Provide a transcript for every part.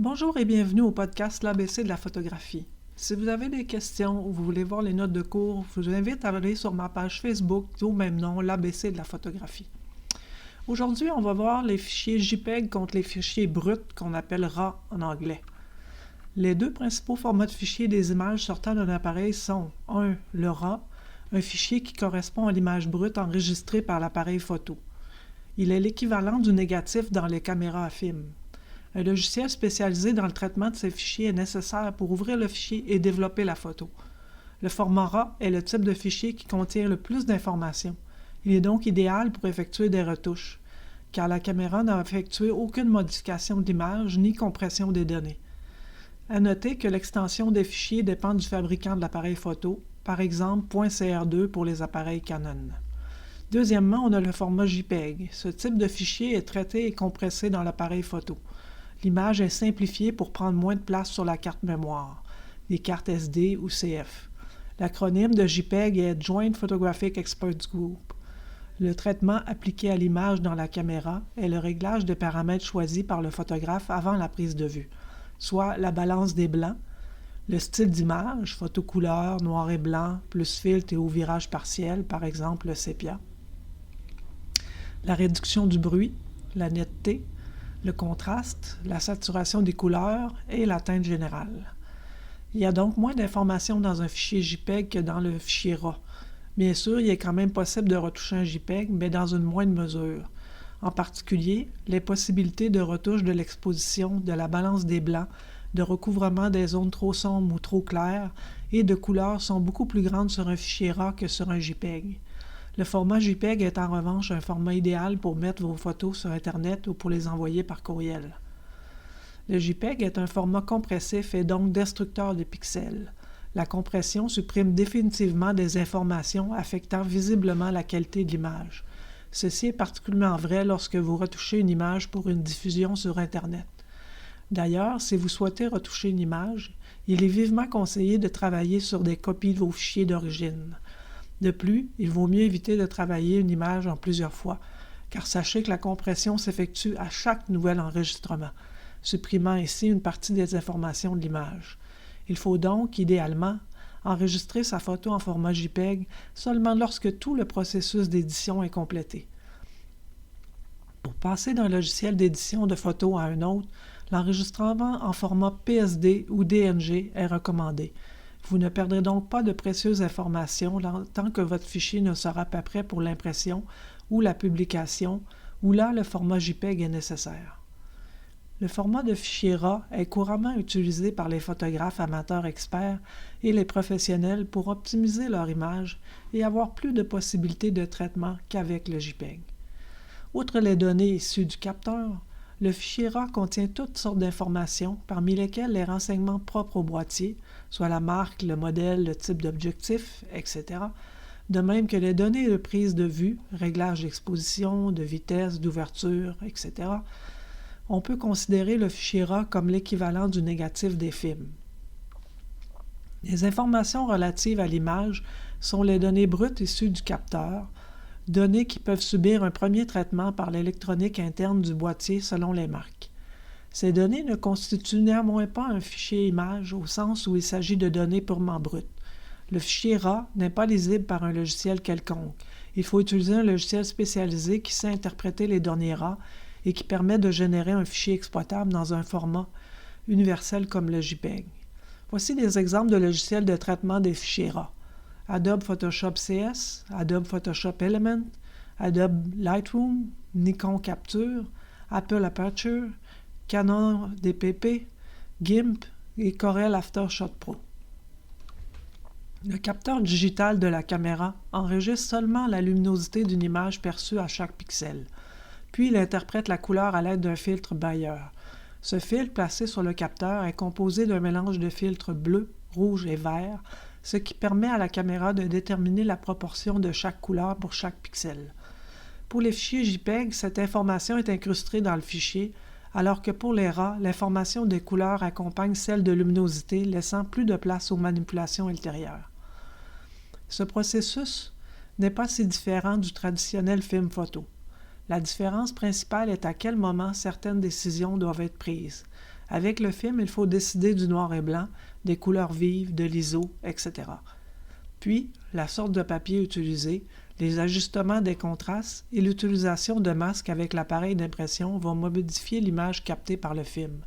Bonjour et bienvenue au podcast l'ABC de la photographie. Si vous avez des questions ou vous voulez voir les notes de cours, je vous invite à aller sur ma page Facebook au même nom, l'ABC de la photographie. Aujourd'hui, on va voir les fichiers JPEG contre les fichiers bruts qu'on appelle RAW en anglais. Les deux principaux formats de fichiers des images sortant d'un appareil sont 1. Le RAW, un fichier qui correspond à l'image brute enregistrée par l'appareil photo. Il est l'équivalent du négatif dans les caméras à film. Un logiciel spécialisé dans le traitement de ces fichiers est nécessaire pour ouvrir le fichier et développer la photo. Le format RAW est le type de fichier qui contient le plus d'informations. Il est donc idéal pour effectuer des retouches, car la caméra n'a effectué aucune modification de l'image ni compression des données. À noter que l'extension des fichiers dépend du fabricant de l'appareil photo, par exemple .cr2 pour les appareils Canon. Deuxièmement, on a le format JPEG. Ce type de fichier est traité et compressé dans l'appareil photo. L'image est simplifiée pour prendre moins de place sur la carte mémoire, les cartes SD ou CF. L'acronyme de JPEG est Joint Photographic Experts Group. Le traitement appliqué à l'image dans la caméra est le réglage des paramètres choisis par le photographe avant la prise de vue, soit la balance des blancs, le style d'image, photo couleur, noir et blanc, plus filtre et ou virage partiel, par exemple le sépia, la réduction du bruit, la netteté, le contraste, la saturation des couleurs et la teinte générale. Il y a donc moins d'informations dans un fichier JPEG que dans le fichier RAW. Bien sûr, il est quand même possible de retoucher un JPEG, mais dans une moindre mesure. En particulier, les possibilités de retouche de l'exposition, de la balance des blancs, de recouvrement des zones trop sombres ou trop claires et de couleurs sont beaucoup plus grandes sur un fichier RAW que sur un JPEG. Le format JPEG est en revanche un format idéal pour mettre vos photos sur Internet ou pour les envoyer par courriel. Le JPEG est un format compressif et donc destructeur de pixels. La compression supprime définitivement des informations affectant visiblement la qualité de l'image. Ceci est particulièrement vrai lorsque vous retouchez une image pour une diffusion sur Internet. D'ailleurs, si vous souhaitez retoucher une image, il est vivement conseillé de travailler sur des copies de vos fichiers d'origine. De plus, il vaut mieux éviter de travailler une image en plusieurs fois, car sachez que la compression s'effectue à chaque nouvel enregistrement, supprimant ainsi une partie des informations de l'image. Il faut donc, idéalement, enregistrer sa photo en format JPEG seulement lorsque tout le processus d'édition est complété. Pour passer d'un logiciel d'édition de photos à un autre, l'enregistrement en format PSD ou DNG est recommandé. Vous ne perdrez donc pas de précieuses informations tant que votre fichier ne sera pas prêt pour l'impression ou la publication, où là le format JPEG est nécessaire. Le format de fichier RAW est couramment utilisé par les photographes amateurs experts et les professionnels pour optimiser leur image et avoir plus de possibilités de traitement qu'avec le JPEG. Outre les données issues du capteur, le fichier RAW contient toutes sortes d'informations, parmi lesquelles les renseignements propres au boîtier, soit la marque, le modèle, le type d'objectif, etc., de même que les données de prise de vue, réglage d'exposition, de vitesse, d'ouverture, etc. On peut considérer le fichier RAW comme l'équivalent du négatif des films. Les informations relatives à l'image sont les données brutes issues du capteur, données qui peuvent subir un premier traitement par l'électronique interne du boîtier selon les marques. Ces données ne constituent néanmoins pas un fichier image au sens où il s'agit de données purement brutes. Le fichier RAW n'est pas lisible par un logiciel quelconque. Il faut utiliser un logiciel spécialisé qui sait interpréter les données RAW et qui permet de générer un fichier exploitable dans un format universel comme le JPEG. Voici des exemples de logiciels de traitement des fichiers RAW. Adobe Photoshop CS, Adobe Photoshop Element, Adobe Lightroom, Nikon Capture, Apple Aperture, Canon DPP, GIMP et Corel Aftershot Pro. Le capteur digital de la caméra enregistre seulement la luminosité d'une image perçue à chaque pixel, puis il interprète la couleur à l'aide d'un filtre Bayer. Ce filtre placé sur le capteur est composé d'un mélange de filtres bleu, rouge et vert, ce qui permet à la caméra de déterminer la proportion de chaque couleur pour chaque pixel. Pour les fichiers JPEG, cette information est incrustée dans le fichier, alors que pour les RAW, l'information des couleurs accompagne celle de luminosité, laissant plus de place aux manipulations ultérieures. Ce processus n'est pas si différent du traditionnel film photo. La différence principale est à quel moment certaines décisions doivent être prises. Avec le film, il faut décider du noir et blanc, des couleurs vives, de l'ISO, etc. Puis, la sorte de papier utilisé, les ajustements des contrastes et l'utilisation de masques avec l'appareil d'impression vont modifier l'image captée par le film.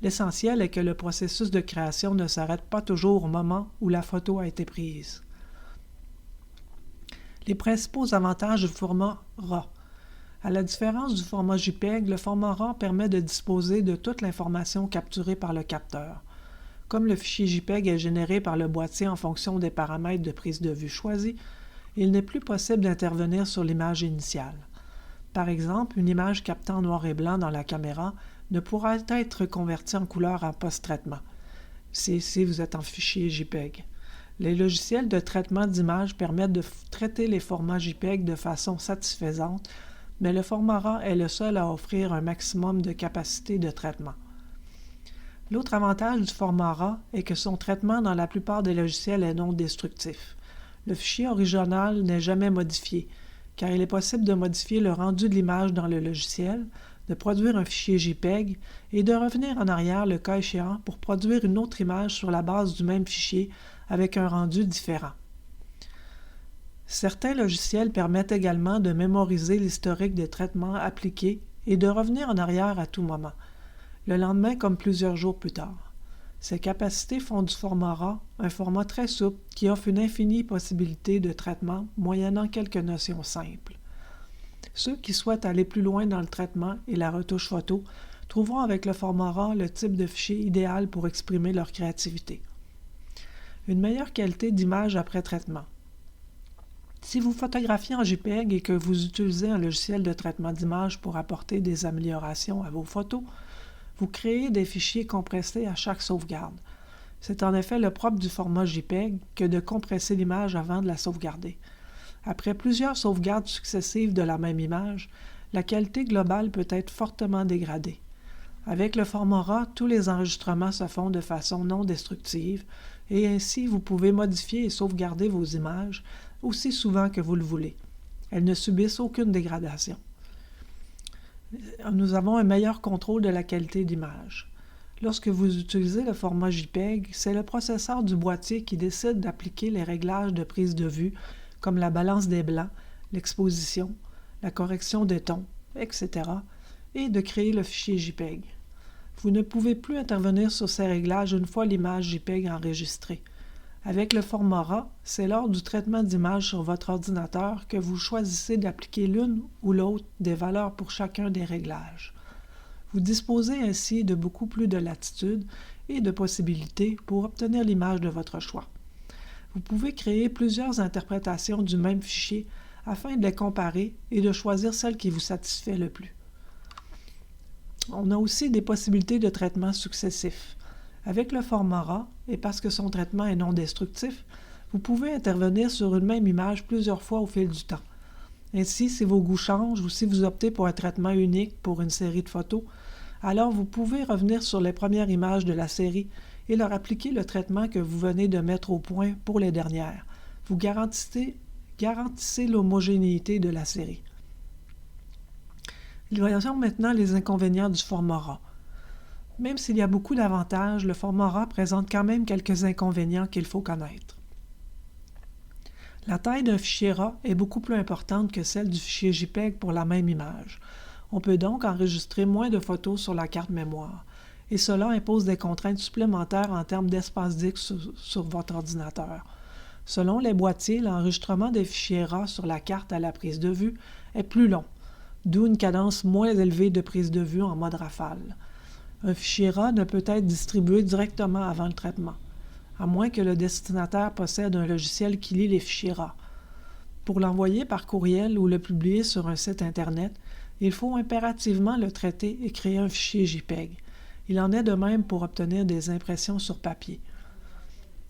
L'essentiel est que le processus de création ne s'arrête pas toujours au moment où la photo a été prise. Les principaux avantages du format RAW. À la différence du format JPEG, le format RAW permet de disposer de toute l'information capturée par le capteur. Comme le fichier JPEG est généré par le boîtier en fonction des paramètres de prise de vue choisis, il n'est plus possible d'intervenir sur l'image initiale. Par exemple, une image captée en noir et blanc dans la caméra ne pourra être convertie en couleur en post-traitement, si vous êtes en fichier JPEG. Les logiciels de traitement d'image permettent de traiter les formats JPEG de façon satisfaisante, mais le format RAW est le seul à offrir un maximum de capacité de traitement. L'autre avantage du format RAW est que son traitement dans la plupart des logiciels est non destructif. Le fichier original n'est jamais modifié, car il est possible de modifier le rendu de l'image dans le logiciel, de produire un fichier JPEG et de revenir en arrière le cas échéant pour produire une autre image sur la base du même fichier avec un rendu différent. Certains logiciels permettent également de mémoriser l'historique des traitements appliqués et de revenir en arrière à tout moment, le lendemain comme plusieurs jours plus tard. Ces capacités font du format RAW un format très souple qui offre une infinie possibilité de traitement moyennant quelques notions simples. Ceux qui souhaitent aller plus loin dans le traitement et la retouche photo trouveront avec le format RAW le type de fichier idéal pour exprimer leur créativité. Une meilleure qualité d'image après traitement. Si vous photographiez en JPEG et que vous utilisez un logiciel de traitement d'image pour apporter des améliorations à vos photos, vous créez des fichiers compressés à chaque sauvegarde. C'est en effet le propre du format JPEG que de compresser l'image avant de la sauvegarder. Après plusieurs sauvegardes successives de la même image, la qualité globale peut être fortement dégradée. Avec le format RAW, tous les enregistrements se font de façon non destructive et ainsi vous pouvez modifier et sauvegarder vos images aussi souvent que vous le voulez. Elles ne subissent aucune dégradation. Nous avons un meilleur contrôle de la qualité d'image. Lorsque vous utilisez le format JPEG, c'est le processeur du boîtier qui décide d'appliquer les réglages de prise de vue, comme la balance des blancs, l'exposition, la correction des tons, etc., et de créer le fichier JPEG. Vous ne pouvez plus intervenir sur ces réglages une fois l'image JPEG enregistrée. Avec le format RAW, c'est lors du traitement d'image sur votre ordinateur que vous choisissez d'appliquer l'une ou l'autre des valeurs pour chacun des réglages. Vous disposez ainsi de beaucoup plus de latitude et de possibilités pour obtenir l'image de votre choix. Vous pouvez créer plusieurs interprétations du même fichier afin de les comparer et de choisir celle qui vous satisfait le plus. On a aussi des possibilités de traitement successifs. Avec le format RAW, et parce que son traitement est non destructif, vous pouvez intervenir sur une même image plusieurs fois au fil du temps. Ainsi, si vos goûts changent ou si vous optez pour un traitement unique pour une série de photos, alors vous pouvez revenir sur les premières images de la série et leur appliquer le traitement que vous venez de mettre au point pour les dernières. Vous garantissez l'homogénéité de la série. Voyons maintenant les inconvénients du format RAW. Même s'il y a beaucoup d'avantages, le format RAW présente quand même quelques inconvénients qu'il faut connaître. La taille d'un fichier RAW est beaucoup plus importante que celle du fichier JPEG pour la même image. On peut donc enregistrer moins de photos sur la carte mémoire, et cela impose des contraintes supplémentaires en termes d'espace disque sur votre ordinateur. Selon les boîtiers, l'enregistrement des fichiers RAW sur la carte à la prise de vue est plus long, d'où une cadence moins élevée de prise de vue en mode rafale. Un fichier RAW ne peut être distribué directement avant le traitement, à moins que le destinataire possède un logiciel qui lit les fichiers RAW. Pour l'envoyer par courriel ou le publier sur un site Internet, il faut impérativement le traiter et créer un fichier JPEG. Il en est de même pour obtenir des impressions sur papier.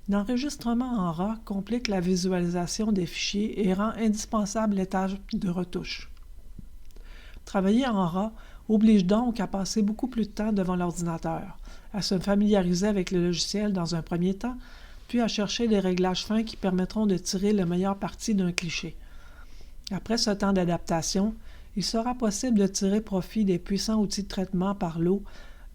L'enregistrement en RAW complique la visualisation des fichiers et rend indispensable l'étape de retouche. Travailler en RAW oblige donc à passer beaucoup plus de temps devant l'ordinateur, à se familiariser avec le logiciel dans un premier temps, puis à chercher des réglages fins qui permettront de tirer le meilleur parti d'un cliché. Après ce temps d'adaptation, il sera possible de tirer profit des puissants outils de traitement par lot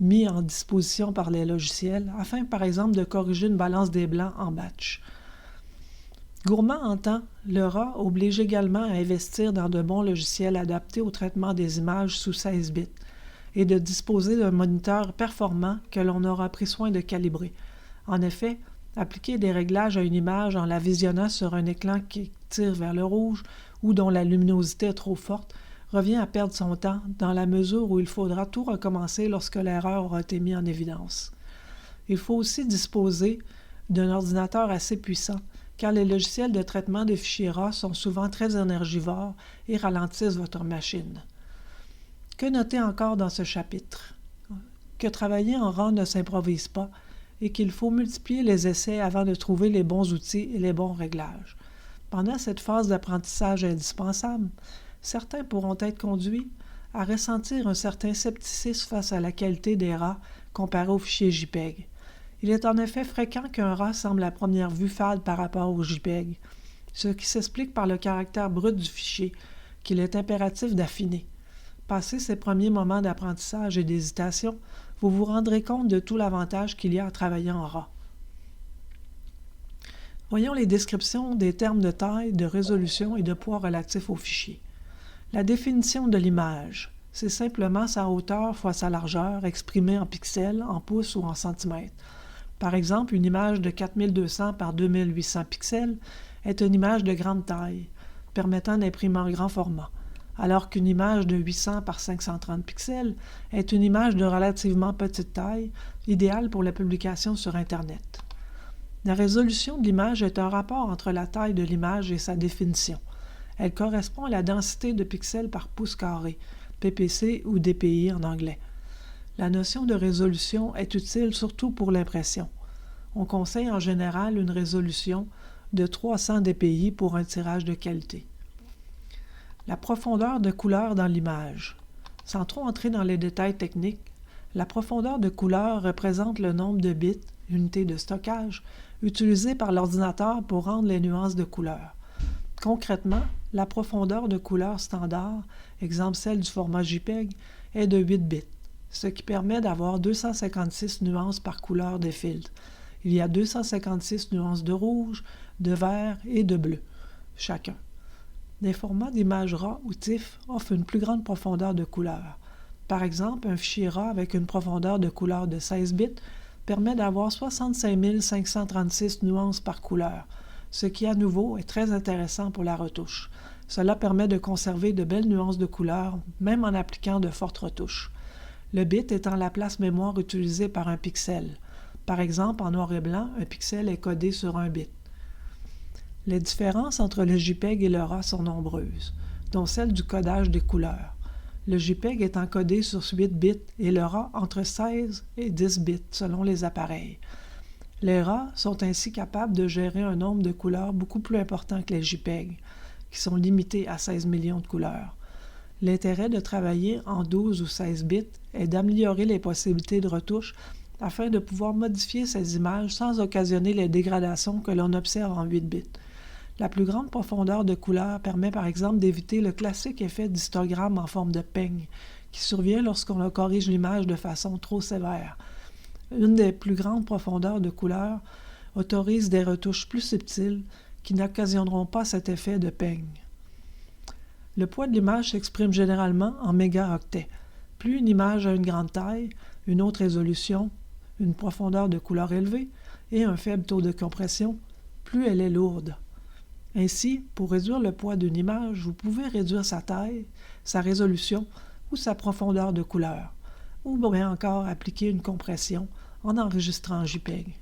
mis en disposition par les logiciels afin, par exemple, de corriger une balance des blancs en batch. Gourmand entend le RA oblige également à investir dans de bons logiciels adaptés au traitement des images sous 16 bits et de disposer d'un moniteur performant que l'on aura pris soin de calibrer. En effet, appliquer des réglages à une image en la visionnant sur un écran qui tire vers le rouge ou dont la luminosité est trop forte revient à perdre son temps dans la mesure où il faudra tout recommencer lorsque l'erreur aura été mise en évidence. Il faut aussi disposer d'un ordinateur assez puissant car les logiciels de traitement des fichiers RAW sont souvent très énergivores et ralentissent votre machine. Que noter encore dans ce chapitre? Que travailler en RAW ne s'improvise pas et qu'il faut multiplier les essais avant de trouver les bons outils et les bons réglages. Pendant cette phase d'apprentissage indispensable, certains pourront être conduits à ressentir un certain scepticisme face à la qualité des RAW comparée aux fichiers JPEG. Il est en effet fréquent qu'un RAW semble à première vue fade par rapport au JPEG, ce qui s'explique par le caractère brut du fichier, qu'il est impératif d'affiner. Passé ces premiers moments d'apprentissage et d'hésitation, vous vous rendrez compte de tout l'avantage qu'il y a à travailler en RAW. Voyons les descriptions des termes de taille, de résolution et de poids relatifs au fichier. La définition de l'image, c'est simplement sa hauteur fois sa largeur exprimée en pixels, en pouces ou en centimètres. Par exemple, une image de 4200 par 2800 pixels est une image de grande taille, permettant d'imprimer en grand format, alors qu'une image de 800 par 530 pixels est une image de relativement petite taille, idéale pour la publication sur Internet. La résolution de l'image est un rapport entre la taille de l'image et sa définition. Elle correspond à la densité de pixels par pouce carré, PPC ou DPI en anglais. La notion de résolution est utile surtout pour l'impression. On conseille en général une résolution de 300 dpi pour un tirage de qualité. La profondeur de couleur dans l'image. Sans trop entrer dans les détails techniques, la profondeur de couleur représente le nombre de bits, unité de stockage, utilisés par l'ordinateur pour rendre les nuances de couleur. Concrètement, la profondeur de couleur standard, exemple celle du format JPEG, est de 8 bits, ce qui permet d'avoir 256 nuances par couleur des filtres. Il y a 256 nuances de rouge, de vert et de bleu, chacun. Les formats d'images RAW ou TIFF offrent une plus grande profondeur de couleur. Par exemple, un fichier RAW avec une profondeur de couleur de 16 bits permet d'avoir 65 536 nuances par couleur, ce qui à nouveau est très intéressant pour la retouche. Cela permet de conserver de belles nuances de couleur, même en appliquant de fortes retouches. Le bit étant la place mémoire utilisée par un pixel. Par exemple, en noir et blanc, un pixel est codé sur un bit. Les différences entre le JPEG et le RAW sont nombreuses, dont celle du codage des couleurs. Le JPEG est encodé sur 8 bits et le RAW entre 16 et 10 bits selon les appareils. Les RAW sont ainsi capables de gérer un nombre de couleurs beaucoup plus important que les JPEG, qui sont limités à 16 millions de couleurs. L'intérêt de travailler en 12 ou 16 bits est d'améliorer les possibilités de retouche afin de pouvoir modifier ces images sans occasionner les dégradations que l'on observe en 8 bits. La plus grande profondeur de couleur permet par exemple d'éviter le classique effet d'histogramme en forme de peigne, qui survient lorsqu'on corrige l'image de façon trop sévère. Une des plus grandes profondeurs de couleur autorise des retouches plus subtiles qui n'occasionneront pas cet effet de peigne. Le poids de l'image s'exprime généralement en mégaoctets. Plus une image a une grande taille, une haute résolution, une profondeur de couleur élevée et un faible taux de compression, plus elle est lourde. Ainsi, pour réduire le poids d'une image, vous pouvez réduire sa taille, sa résolution ou sa profondeur de couleur, ou bien encore appliquer une compression en enregistrant JPEG.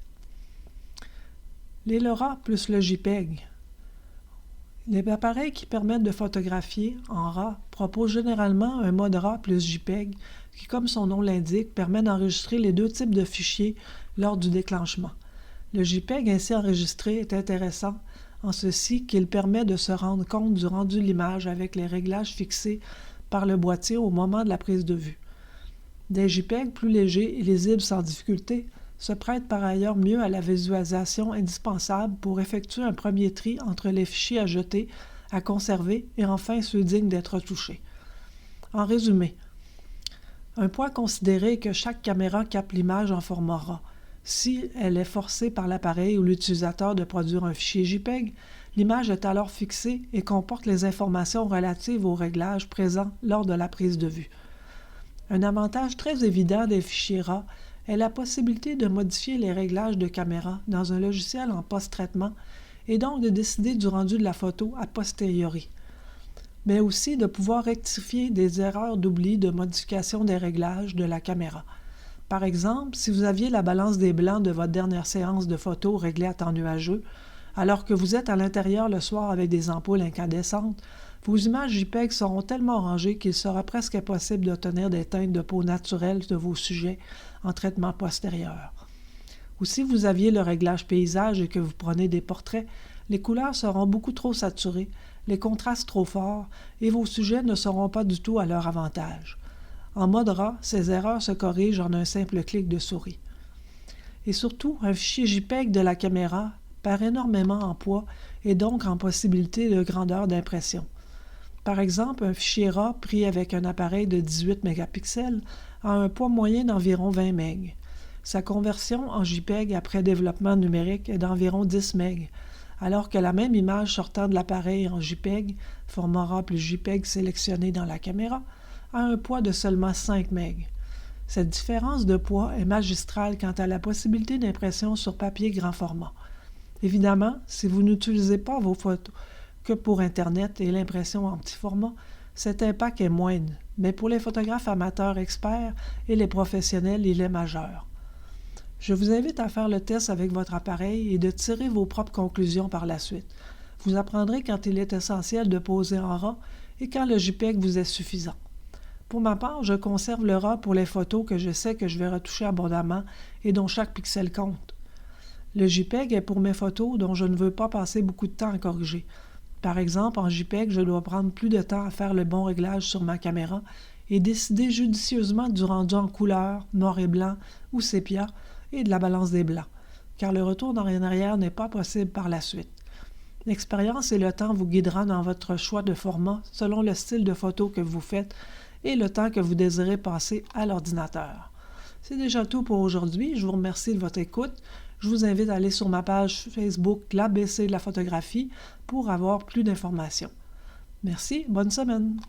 Les RAW plus le JPEG. Les appareils qui permettent de photographier en RAW proposent généralement un mode RAW plus JPEG qui, comme son nom l'indique, permet d'enregistrer les deux types de fichiers lors du déclenchement. Le JPEG ainsi enregistré est intéressant en ceci qu'il permet de se rendre compte du rendu de l'image avec les réglages fixés par le boîtier au moment de la prise de vue. Des JPEG plus légers et lisibles sans difficulté se prêtent par ailleurs mieux à la visualisation indispensable pour effectuer un premier tri entre les fichiers à jeter, à conserver et enfin ceux dignes d'être retouchés. En résumé, Un point à considérer est que chaque caméra capte l'image en format RAW. Si elle est forcée par l'appareil ou l'utilisateur de produire un fichier JPEG, l'image est alors fixée et comporte les informations relatives aux réglages présents lors de la prise de vue. Un avantage très évident des fichiers RAW est la possibilité de modifier les réglages de caméra dans un logiciel en post-traitement et donc de décider du rendu de la photo a posteriori, mais aussi de pouvoir rectifier des erreurs d'oubli de modification des réglages de la caméra. Par exemple, si vous aviez la balance des blancs de votre dernière séance de photos réglée à temps nuageux, alors que vous êtes à l'intérieur le soir avec des ampoules incandescentes, vos images JPEG seront tellement rangées qu'il sera presque impossible d'obtenir des teintes de peau naturelles de vos sujets en traitement postérieur. Ou si vous aviez le réglage paysage et que vous prenez des portraits, les couleurs seront beaucoup trop saturées, les contrastes trop forts et vos sujets ne seront pas du tout à leur avantage. En mode RAW, ces erreurs se corrigent en un simple clic de souris. Et surtout, un fichier JPEG de la caméra perd énormément en poids et donc en possibilité de grandeur d'impression. Par exemple, un fichier RAW pris avec un appareil de 18 mégapixels a un poids moyen d'environ 20 MB. Sa conversion en JPEG après développement numérique est d'environ 10 MB, alors que la même image sortant de l'appareil en JPEG, format RAW plus JPEG sélectionné dans la caméra, a un poids de seulement 5 MB. Cette différence de poids est magistrale quant à la possibilité d'impression sur papier grand format. Évidemment, si vous n'utilisez pas vos photos que pour Internet et l'impression en petit format, cet impact est moindre, mais pour les photographes amateurs experts et les professionnels, il est majeur. Je vous invite à faire le test avec votre appareil et de tirer vos propres conclusions par la suite. Vous apprendrez quand il est essentiel de poser en RAW et quand le JPEG vous est suffisant. Pour ma part, je conserve le RAW pour les photos que je sais que je vais retoucher abondamment et dont chaque pixel compte. Le JPEG est pour mes photos dont je ne veux pas passer beaucoup de temps à corriger. Par exemple, en JPEG, je dois prendre plus de temps à faire le bon réglage sur ma caméra et décider judicieusement du rendu en couleur, noir et blanc ou sépia et de la balance des blancs, car le retour en arrière n'est pas possible par la suite. L'expérience et le temps vous guideront dans votre choix de format selon le style de photo que vous faites et le temps que vous désirez passer à l'ordinateur. C'est déjà tout pour aujourd'hui. Je vous remercie de votre écoute. Je vous invite à aller sur ma page Facebook l'ABC de la photographie pour avoir plus d'informations. Merci, bonne semaine!